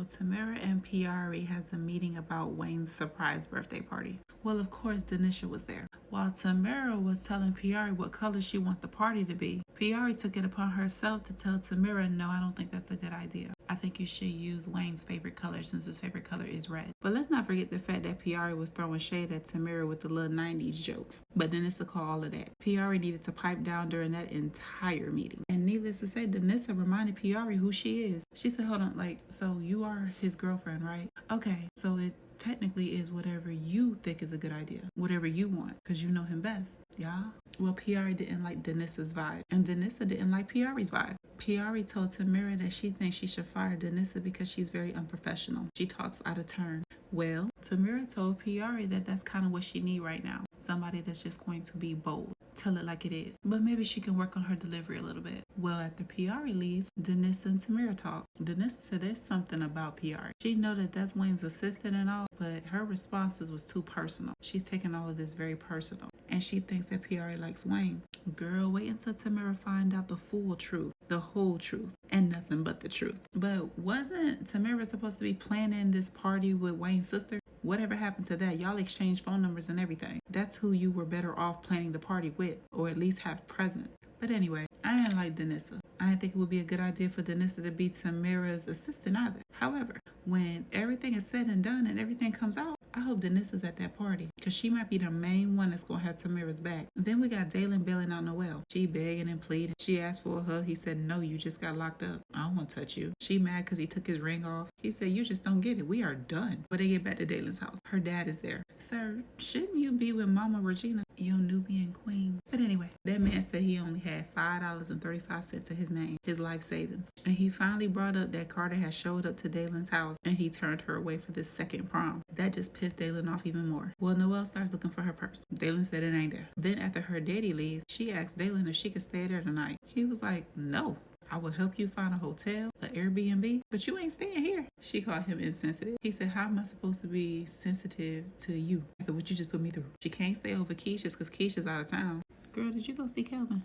Tamara and Piari has a meeting about Wayne's surprise birthday party. Well, of course, Denisha was there. While Tamara was telling Piari what color she wants the party to be, Piari took it upon herself to tell Tamara, no, I don't think that's a good idea. I think you should use Wayne's favorite color since his favorite color is red. But let's not forget the fact that Piari was throwing shade at Tamara with the little 90s jokes. But Denissa called all of that. Piari needed to pipe down during that entire meeting. And needless to say, Denissa reminded Piari who she is. She said, hold on, so you are his girlfriend, right? Okay, so it technically is whatever you think is a good idea, whatever you want, because you know him best, y'all. Well, Piari didn't like Denissa's vibe, and Denissa didn't like Piari's vibe. Piari told Tamara that she thinks she should fire Denissa because she's very unprofessional. She talks out of turn. Well, Tamara told Piari that that's kind of what she need right now. Somebody that's just going to be bold. Tell it like it is. But maybe she can work on her delivery a little bit. Well, after Piari leaves, Denissa and Tamara talk. Denissa said there's something about Piari. She know that that's Wayne's assistant and all, but her responses was too personal. She's taking all of this very personal. And she thinks that Piari likes Wayne. Girl, wait until Tamara find out the full truth. The whole truth. And nothing but the truth. But wasn't Tamara supposed to be planning this party with Wayne's sister? Whatever happened to that? Y'all exchanged phone numbers and everything. That's who you were better off planning the party with, or at least have present. But anyway, I didn't like Denissa. I didn't think it would be a good idea for Denissa to be Tamara's assistant either. However, when everything is said and done and everything comes out, I hope Denissa's at that party, because she might be the main one that's going to have Tamara's back. Then we got Dalen bailing out Noel. She begging and pleading. She asked for a hug. He said, no, you just got locked up. I don't want to touch you. She mad because he took his ring off. He said, you just don't get it. We are done. But they get back to Dalen's house. Her dad is there. Sir, shouldn't you be with Mama Regina, your Nubian queen? But anyway, that man said he only had $5.35 to his name, his life savings. And he finally brought up that Carter had showed up to Dalen's house and he turned her away for this second prom. That just pissed Dalen off even more. Well, Noel starts looking for her purse. Dalen said it ain't there. Then after her daddy leaves, she asked Dalen if she could stay there tonight. He was like, no. I will help you find a hotel, an Airbnb, but you ain't staying here. She called him insensitive. He said, how am I supposed to be sensitive to you after what you just put me through? She can't stay over Keisha's because Keisha's out of town. Girl, did you go see Kelvin?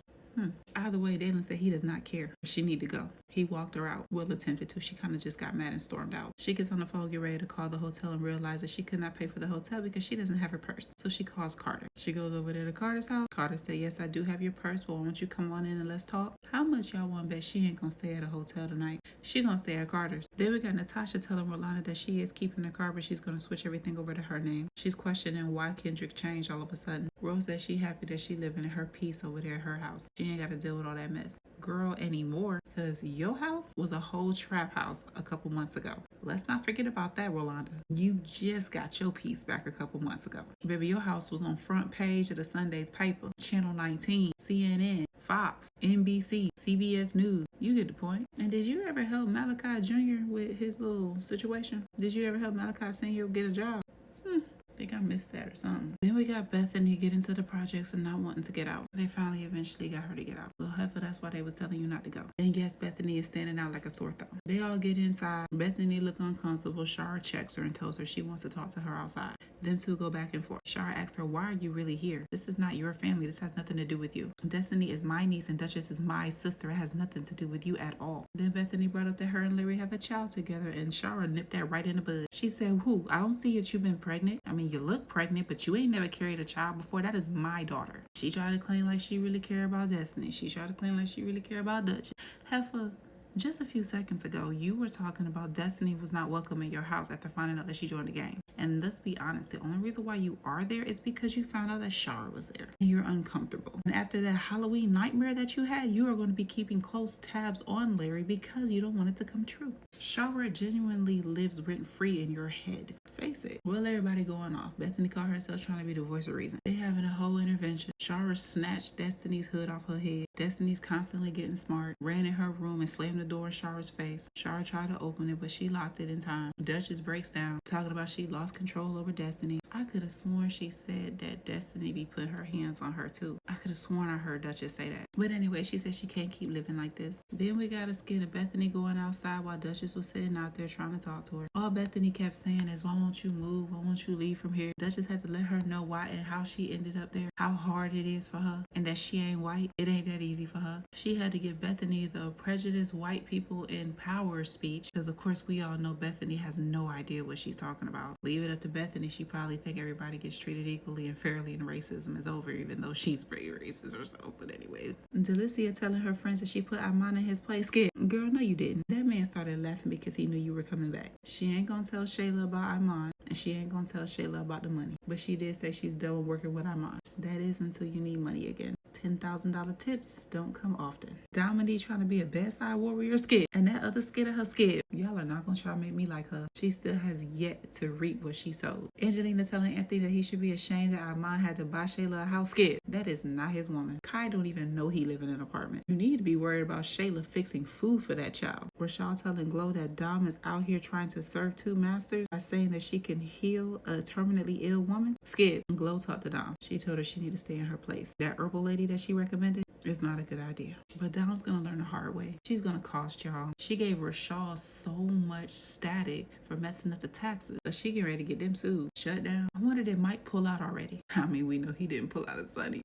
Either way, Dalen said he does not care. She need to go. He walked her out. Will attempted to. She kind of just got mad and stormed out. She gets on the phone, get ready to call the hotel and realizes she could not pay for the hotel because she doesn't have her purse. So she calls Carter. She goes over there to Carter's house. Carter said, yes, I do have your purse. Well, why don't you come on in and let's talk? How much y'all want to bet she ain't gonna stay at a hotel tonight? She gonna stay at Carter's. Then we got Natasha telling Rolanda that she is keeping the car, but she's gonna switch everything over to her name. She's questioning why Kendrick changed all of a sudden. Rose says she happy that she living in her peace over there at her house. She ain't got to deal with all that mess. Girl, anymore, because your house was a whole trap house a couple months ago. Let's not forget about that, Rolanda. You just got your piece back a couple months ago. Baby, your house was on front page of the Sunday's paper, Channel 19, CNN, Fox, NBC, CBS News. You get the point. And did you ever help Malachi Jr. with his little situation? Did you ever help Malachi Sr. get a job? I think I missed that or something. Then we got Bethany getting to the projects and not wanting to get out. They finally eventually got her to get out. Well, heifer, that's why they were telling you not to go. And yes, Bethany is standing out like a sore thumb. They all get inside. Bethany look uncomfortable. Shara checks her and tells her she wants to talk to her outside. Them two go back and forth. Shara asks her, why are you really here? This is not your family. This has nothing to do with you. Destiny is my niece and Duchess is my sister. It has nothing to do with you at all. Then Bethany brought up that her and Larry have a child together and Shara nipped that right in the bud. She said, who? I don't see that you've been pregnant. I mean, you look pregnant, but you ain't never carried a child before. That is my daughter. She tried to claim like she really care about Destiny. She tried to claim like she really care about Dutch. Heifer, just a few seconds ago, you were talking about Destiny was not welcome in your house after finding out that she joined the gang. And let's be honest, the only reason why you are there is because you found out that Shara was there. And you're uncomfortable. And after that Halloween nightmare that you had, you are going to be keeping close tabs on Larry because you don't want it to come true. Shara genuinely lives rent-free in your head. Face it. Well, everybody going off. Bethany called herself trying to be the voice of reason. They having a whole intervention. Shara snatched Destiny's hood off her head. Destiny's constantly getting smart. Ran in her room and slammed the door in Shara's face. Shara tried to open it, but she locked it in time. Duchess breaks down, talking about she lost control over Destiny. I could have sworn she said that Destiny be putting her hands on her too. I could have sworn I heard Duchess say that. But anyway, she said she can't keep living like this. Then we got a skit of Bethany going outside while Duchess was sitting out there trying to talk to her. All Bethany kept saying is, why won't you move? Why won't you leave from here? Duchess had to let her know why and how she ended up there, how hard it is for her, and that she ain't white. It ain't that easy for her. She had to give Bethany the prejudiced white people in power speech, because of course we all know Bethany has no idea what she's talking about. Leave it up to Bethany, she probably think everybody gets treated equally and fairly and racism is over, even though she's very racist herself. But anyway, Delicia telling her friends that she put Armand in his place. Skip, girl, no you didn't. That man started laughing because he knew you were coming back. She ain't gonna tell Shayla about Armand, and she ain't gonna tell Shayla about the money, but she did say she's done with working with Armand. That is until you need money again. $10,000 tips don't come often. Dominique trying to be a bedside warrior skit, and that other skit of her skit. Y'all are not gonna try to make me like her. She still has yet to reap what she sowed. Angelina telling Anthony that he should be ashamed that Armand had to buy Shayla a house. Skit, that is not his woman. Kai don't even know he live in an apartment. You need to be worried about Shayla fixing food for that child. Rashad telling Glow that Dom is out here trying to serve two masters by saying that she can heal a terminally ill woman. Skit, Glow talked to Dom. She told her she need to stay in her place. That herbal lady that she recommended is not a good idea. But Dom's gonna learn the hard way. She's gonna cost y'all. She gave Rashad so much static for messing up the taxes, but she getting ready to get them sued. Shut down. I wonder did Mike pull out already? I mean, we know he didn't pull out of Sunny.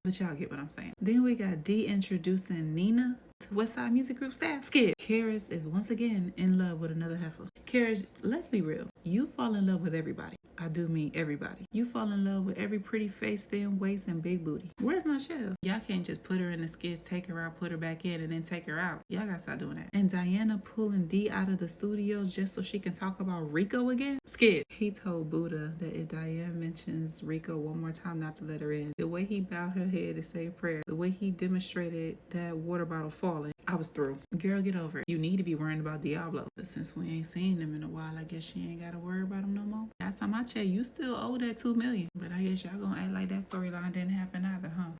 But y'all get what I'm saying. Then we got D introducing Nina to Westside Music Group staff. Skip. Karis is once again in love with another heifer. Karis, let's be real. You fall in love with everybody. I do mean everybody. You fall in love with every pretty face, thin waist, and big booty. Where's Michelle? Y'all can't just put her in the skits, take her out, put her back in, and then take her out. Y'all gotta stop doing that. And Diana pulling D out of the studios just so she can talk about Rico again? Skip. He told Buddha that if Diane mentions Rico one more time not to let her in. The way he bowed her head to say a prayer. The way he demonstrated that water bottle falling. I was through. Girl, get over it. You need to be worrying about Diablo. But since we ain't seen them in a while, I guess she ain't gotta worry about him no more. Last time I checked, you still owe that $2 million. But I guess y'all gonna act like that storyline didn't happen either, huh?